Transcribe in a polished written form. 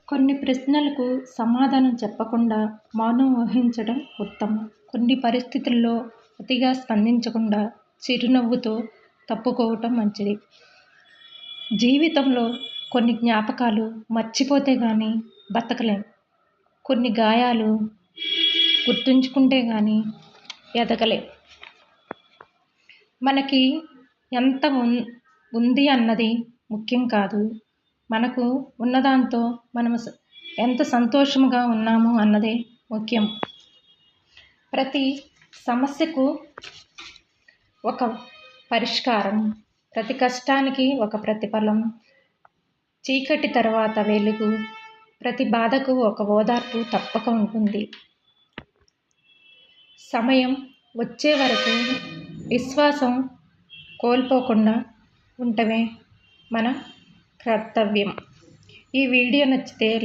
కొన్ని ప్రశ్నలకు సమాధానం చెప్పకుండా మౌనం వహించడం ఉత్తమం. కొన్ని పరిస్థితుల్లో అతిగా స్పందించకుండా చిరునవ్వుతో తప్పుకోవటం మంచిది. జీవితంలో కొన్ని జ్ఞాపకాలు మర్చిపోతే గానీ బతకలేం. కొన్ని గాయాలు గుర్తుంచుకుంటే గానీ ఎదగలేం. మనకి ఎంత ఉంది అన్నది ముఖ్యం కాదు, మనకు ఉన్నదాంతో మనం ఎంత సంతోషంగా ఉన్నాము అన్నదే ముఖ్యం. ప్రతి సమస్యకు ఒక పరిష్కారం, ప్రతి కష్టానికి ఒక ప్రతిఫలం, చీకటి తర్వాత వెలుగు, ప్రతి బాధకు ఒక ఓదార్పు తప్పక ఉంటుంది. సమయం వచ్చే వరకు విశ్వాసం కోల్పోకుండా ఉండటమే మన కర్తవ్యం. ఈ వీడియో నచ్చితే